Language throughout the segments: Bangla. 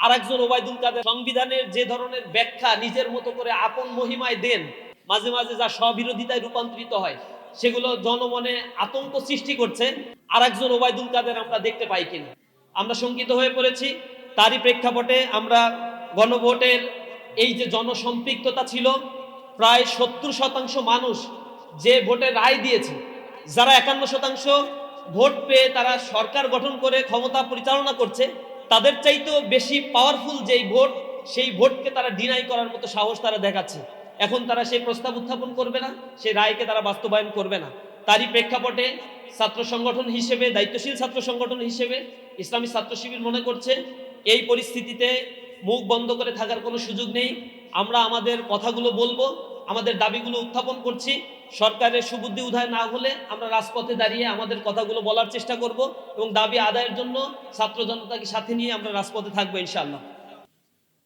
আরেকজন ওবায়দুল কাদের সংবিধানের যে ধরনের ব্যাখ্যা নিজের মতো করে আপন মহিমায় দেন, মাঝে মাঝে যা স্ববিরোধিতায় রূপান্তরিত হয়, সেগুলো জনমনে আতঙ্ক সৃষ্টি করছে। আরেকজন ওবায়দুল কাদের আমরা দেখতে পাই কিনা আমরা শঙ্কিত হয়ে পড়েছি। তারই প্রেক্ষাপটে আমরা গণভোটের এই যে জনসম্পৃক্ততা ছিল, প্রায় 70% মানুষ যে ভোটে রায় দিয়েছে, যারা 51% ভোট পেয়ে তারা সরকার গঠন করে ক্ষমতা পরিচালনা করছে, তাদের চাইতেও বেশি পাওয়ারফুল যেই ভোট, সেই ভোটকে তারা ডিনাই করার মতো সাহস তারা দেখাচ্ছে। এখন তারা সেই প্রস্তাব উত্থাপন করবে না, সেই রায়কে তারা বাস্তবায়ন করবে না। তারই প্রেক্ষাপটে ছাত্র সংগঠন হিসেবে, দায়িত্বশীল ছাত্র সংগঠন হিসেবে ইসলামী ছাত্র শিবির মনে করছে এই পরিস্থিতিতে মুখ বন্ধ করে থাকার কোনো সুযোগ নেই। আমরা আমাদের কথাগুলো বলবো, আমাদের দাবিগুলো উত্থাপন করছি। সরকারের সুবুদ্ধি উদয় না হলে আমরা রাজপথে দাঁড়িয়ে আমাদের কথাগুলো বলার চেষ্টা করব এবং দাবি আদায়ের জন্য ছাত্র জনতাকে সাথে নিয়ে আমরা রাজপথে থাকবো ইনশাআল্লাহ।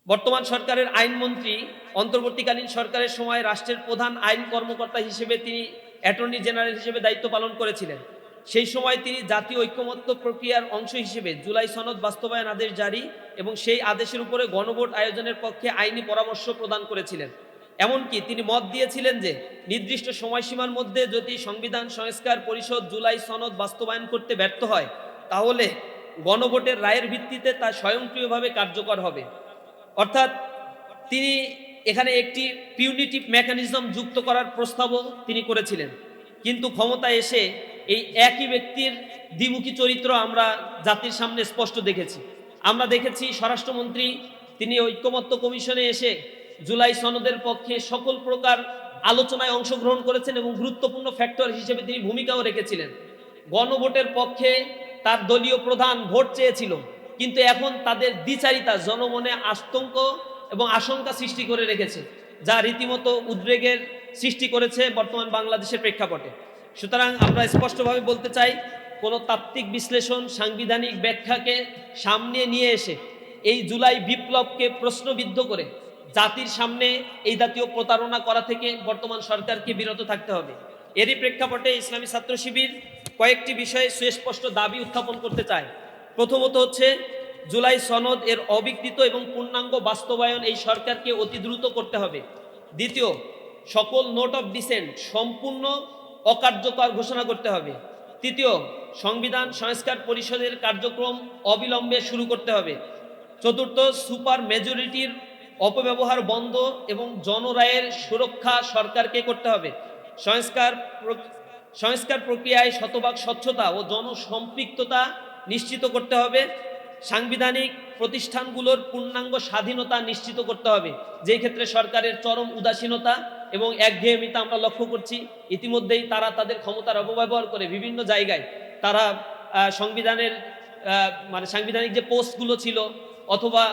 বর্তমান সরকারের আইনমন্ত্রী অন্তর্বর্তীকালীন সরকারের সময় রাষ্ট্রের প্রধান আইন কর্মকর্তা হিসেবে তিনি অ্যাটর্নি জেনারেল হিসেবে দায়িত্ব পালন করেছিলেন। সেই সময় তিনি জাতীয় ঐক্যমত্য প্রক্রিয়ার অংশ হিসেবে জুলাই সনদ বাস্তবায়ন আদেশ জারি এবং সেই আদেশের উপরে গণভোট আয়োজনের পক্ষে আইনি পরামর্শ প্রদান করেছিলেন। এমনকি তিনি মত দিয়েছিলেন যে নির্দিষ্ট সময়সীমার মধ্যে যদি সংবিধান সংস্কার পরিষদ জুলাই সনদ বাস্তবায়ন করতে ব্যর্থ হয়, তাহলে গণভোটের রায়ের ভিত্তিতে তা স্বয়ংক্রিয়ভাবে কার্যকর হবে। অর্থাৎ তিনি এখানে একটি পিউনিটিভ মেকানিজম যুক্ত করার প্রস্তাবও তিনি করেছিলেন। কিন্তু ক্ষমতায় এসে এই একই ব্যক্তির দ্বিমুখী চরিত্র আমরা জাতির সামনে স্পষ্ট দেখেছি। আমরা দেখেছি স্বরাষ্ট্রমন্ত্রী তিনি ঐক্যমত্য কমিশনে এসে জুলাই সনদের পক্ষে সকল প্রকার আলোচনায় অংশগ্রহণ করেছেন এবং গুরুত্বপূর্ণ ফ্যাক্টর হিসেবে তিনি ভূমিকাও রেখেছিলেন। গণভোটের পক্ষে তার দলীয় প্রধান ভোট চেয়েছিল, কিন্তু এখন তাদের দ্বিচারিতা জনমনে আতঙ্ক এবং আশঙ্কা সৃষ্টি করে রেখেছে, যা রীতিমতো উদ্বেগের সৃষ্টি করেছে বর্তমান বাংলাদেশের প্রেক্ষাপটে। সুতরাং আমরা স্পষ্টভাবে বলতে চাই, কোনো তাত্ত্বিক বিশ্লেষণ, সাংবিধানিক ব্যাখ্যাকে সামনে নিয়ে এসে এই জুলাই বিপ্লবকে প্রশ্নবিদ্ধ করে জাতির সামনে এই জাতীয় প্রতারণা করা থেকে বর্তমান সরকারকে বিরত থাকতে হবে। এরই প্রেক্ষাপটে ইসলামী ছাত্র শিবির কয়েকটি বিষয়ে সুস্পষ্ট দাবি উত্থাপন করতে চায়। প্রথমত হচ্ছে জুলাই সনদ এর অবিকৃত এবং পূর্ণাঙ্গ বাস্তবায়ন এই সরকারকে অতি দ্রুত করতে হবে। দ্বিতীয়, সকল নোট অফ ডিসেন্ট সম্পূর্ণ অকার্যকর ঘোষণা করতে হবে। তৃতীয়, সংবিধান সংস্কার পরিষদের কার্যক্রম অবিলম্বে শুরু করতে হবে। চতুর্থ, সুপার মেজরিটির অপব্যবহার বন্ধ এবং জনরায়ের সুরক্ষা সরকারকে করতে হবে। সংস্কার প্রক্রিয়ায় শতভাগ স্বচ্ছতা ও জনসম্পৃক্ততা নিশ্চিত করতে হবে। সাংবিধানিক প্রতিষ্ঠানগুলোর পূর্ণাঙ্গ স্বাধীনতা নিশ্চিত করতে হবে, যেই ক্ষেত্রে সরকারের চরম উদাসীনতা এবং একঘেয়েমিতা আমরা লক্ষ্য করছি। ইতিমধ্যেই তারা তাদের ক্ষমতার অপব্যবহার করে বিভিন্ন জায়গায় তারা সংবিধানের সাংবিধানিক যে পোস্টগুলো ছিল, অথবা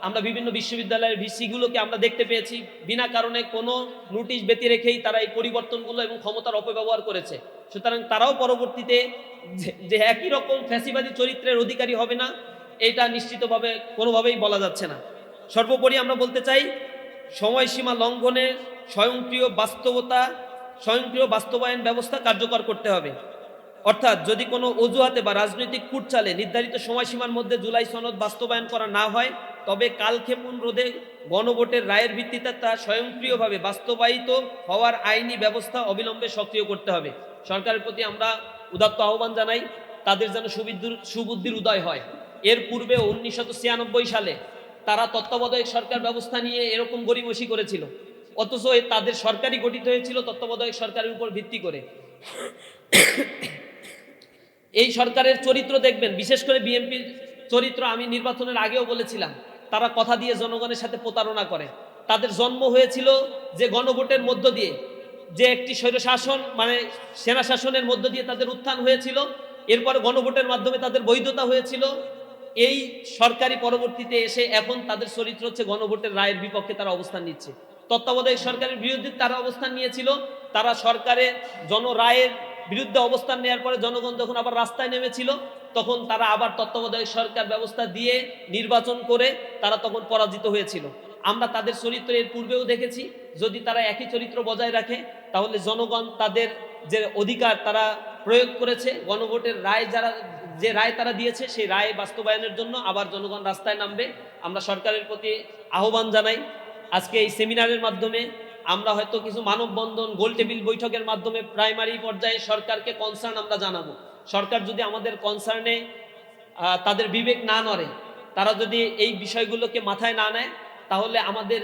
আমরা বিভিন্ন বিশ্ববিদ্যালয়ের ভিসিগুলোকে আমরা দেখতে পেয়েছি বিনা কারণে কোনো নোটিশ ব্যতি রেখেই তারা এই পরিবর্তনগুলো এবং ক্ষমতার অপব্যবহার করেছে। সুতরাং তারাও পরবর্তীতে যে একই রকম ফ্যাসিবাদী চরিত্রের অধিকারী হবে না, এটা নিশ্চিতভাবে কোনোভাবেই বলা যাচ্ছে না। সর্বোপরি আমরা বলতে চাই, সময়সীমা লঙ্ঘনের স্বয়ংক্রিয় বাস্তবায়ন ব্যবস্থা কার্যকর করতে হবে। অর্থাৎ যদি কোনো অজুহাতে বা রাজনৈতিক কূটচালে নির্ধারিত সময়সীমার মধ্যে জুলাই সনদ বাস্তবায়ন করা না হয়, তবে কালক্ষেপণ রোধে গণভোটের রায়ের ভিত্তিতে তা স্বয়ংক্রিয়ভাবে বাস্তবায়িত হওয়ার আইনি ব্যবস্থা অবিলম্বে সক্রিয় করতে হবে। সরকারের প্রতি আমরা উদাত্ত আহ্বান জানাই, তাদের যেন সুবুদ্ধির উদয় হয়। এর পূর্বে 1996 সালে তারা তত্ত্বাবধায়ক সরকার ব্যবস্থা নিয়ে এরকম গড়িমসি করেছিল, অথচ তাদের সরকারই গঠিত হয়েছিল তত্ত্বাবধায়ক সরকারের উপর ভিত্তি করে। এই সরকারের চরিত্র দেখবেন, বিশেষ করে বিএনপির চরিত্র, আমি নির্বাচনের আগেও বলেছিলাম, তারা কথা দিয়ে জনগণের সাথে প্রতারণা করে। তাদের জন্ম হয়েছিল যে গণভোটের মধ্য দিয়ে, যে একটি স্বৈরশাসন সেনা শাসনের মধ্য দিয়ে তাদের উত্থান হয়েছিল, এরপরে গণভোটের মাধ্যমে তাদের বৈধতা হয়েছিল। এই সরকারি পরবর্তীতে এসে এখন তাদের চরিত্র হচ্ছে গণভোটের রায়ের বিপক্ষে তারা অবস্থান নিচ্ছে। তত্ত্বাবধায়ক সরকারের বিরুদ্ধে তারা অবস্থান নিয়েছিল, তারা সরকারের রায়ের বিরুদ্ধে অবস্থান নেওয়ার পরে জনগণ যখন আবার রাস্তায় নেমেছিল, তখন তারা আবার তত্ত্বাবধায়ক সরকার ব্যবস্থা দিয়ে নির্বাচন করে তারা তখন পরাজিত হয়েছিল। আমরা তাদের চরিত্র এর পূর্বেও দেখেছি। যদি তারা একই চরিত্র বজায় রাখে, তাহলে জনগণ তাদের যে অধিকার তারা প্রয়োগ করেছে, গণভোটের রায় যারা যে রায় তারা দিয়েছে সেই রায় বাস্তবায়নের জন্য আবার জনগণ রাস্তায় নামবে। আমরা সরকারের প্রতি আহ্বান জানাই, আজকে এই সেমিনারের মাধ্যমে আমরা হয়তো কিছু মানববন্ধন, গোল টেবিল বৈঠকের মাধ্যমে প্রাইমারি পর্যায়ে সরকারকে কনসার্ন আমরা জানাবো। সরকার যদি আমাদের কনসার্নে তাদের বিবেক না নড়ে, তারা যদি এই বিষয়গুলোকে মাথায় না নেয়, তাহলে আমাদের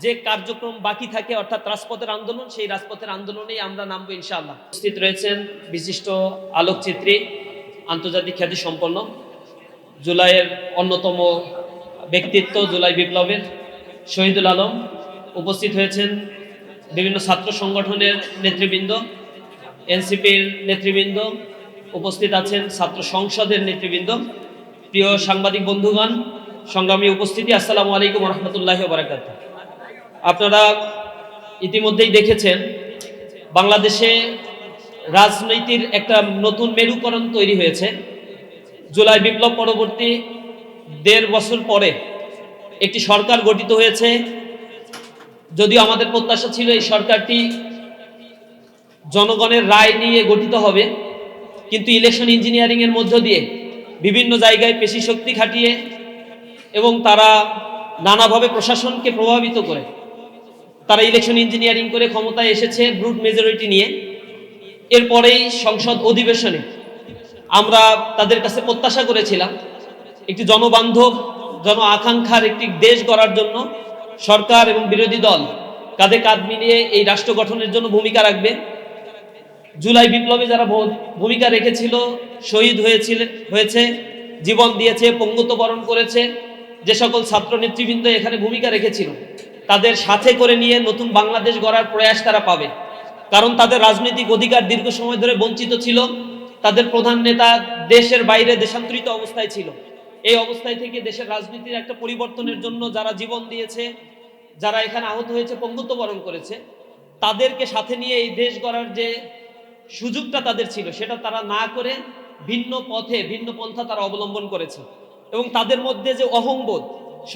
যে কার্যক্রম বাকি থাকে অর্থাৎ রাজপথের আন্দোলন, সেই রাজপথের আন্দোলনেই আমরা নামবো ইনশাআল্লাহ। উপস্থিত রয়েছেন বিশিষ্ট আলোকচিত্রী, আন্তর্জাতিক খ্যাতি সম্পন্ন, জুলাইয়ের অন্যতম ব্যক্তিত্ব, জুলাই বিপ্লবের শহীদুল আলম। উপস্থিত হয়েছেন বিভিন্ন ছাত্র সংগঠনের নেতৃবৃন্দ, এনসিপির নেতৃবৃন্দ, উপস্থিত আছেন ছাত্র সংসদের নেতৃবৃন্দ। প্রিয় সাংবাদিক বন্ধুগণ, সংগ্রামী উপস্থিতি, আসসালামু আলাইকুম রহমতুল্লাহি ওয়া বারাকাতুহু। আপনারা ইতিমধ্যেই দেখেছেন বাংলাদেশে রাজনীতির একটা নতুন মেরুকরণ তৈরি হয়েছে। জুলাই বিপ্লব পরবর্তী ১.৫ বছর পরে একটি সরকার গঠিত হয়েছে। যদিও আমাদের প্রত্যাশা ছিল এই সরকারটি জনগণের রায় নিয়ে গঠিত হবে, কিন্তু ইলেকশন ইঞ্জিনিয়ারিং এর মধ্য দিয়ে বিভিন্ন জায়গায় পেশি শক্তি খাটিয়ে এবং তারা নানাভাবে প্রশাসনকে প্রভাবিত করে তারা ইলেকশন ইঞ্জিনিয়ারিং করে ক্ষমতায় এসেছে ব্রুট মেজরিটি নিয়ে। এরপরেই সংসদ অধিবেশনে আমরা তাদের কাছে প্রত্যাশা করেছিলাম একটি জনবান্ধব, জন আকাঙ্ক্ষার একটি দেশ গড়ার জন্য সরকার এবং বিরোধী দল কাঁধে কাঁধ মিলিয়ে এই রাষ্ট্র গঠনের জন্য ভূমিকা রাখবে। জুলাই বিপ্লবে যারা ভূমিকা রেখেছিল, শহীদ হয়েছে, জীবন দিয়েছে, পঙ্গুত্ব বরণ করেছে, যে সকল ছাত্র নেতৃবৃন্দ এখানে ভূমিকা রেখেছিল, তাদের সাথে করে নিয়ে নতুন বাংলাদেশ গড়ার প্রয়াস তারা পাবে। কারণ তাদের রাজনৈতিক অধিকার দীর্ঘ সময় ধরে বঞ্চিত ছিল। তাদের প্রধান নেতা দেশের বাইরে দেশান্তরিত অবস্থায় ছিল। এই অবস্থায় থেকে দেশের রাজনীতির একটা পরিবর্তনের জন্য যারা জীবন দিয়েছে, যারা এখানে আহত হয়েছে, পঙ্গুত্ব বরণ করেছে, তাদেরকে সাথে নিয়ে এই দেশ গড়ার যে সুযোগটা তাদের ছিল সেটা তারা না করে ভিন্ন পথে, ভিন্ন পন্থা তারা অবলম্বন করেছে। এবং তাদের মধ্যে যে অহংবোধ,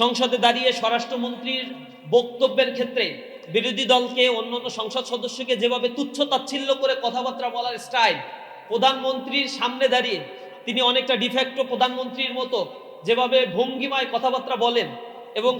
সংসদে দাঁড়িয়ে স্বরাষ্ট্রমন্ত্রীর বক্তব্যের ক্ষেত্রে বিরোধী দলকে, অন্যান্য সংসদ সদস্যকে যেভাবে তুচ্ছ তাচ্ছিল্য করে কথাবার্তা বলার স্টাইল, প্রধানমন্ত্রীর সামনে দাঁড়িয়ে তিনি অনেকটা ডিফ্যাক্টো প্রধানমন্ত্রীর মতো যেভাবে ভঙ্গিমায় কথাবার্তা বলেন এবং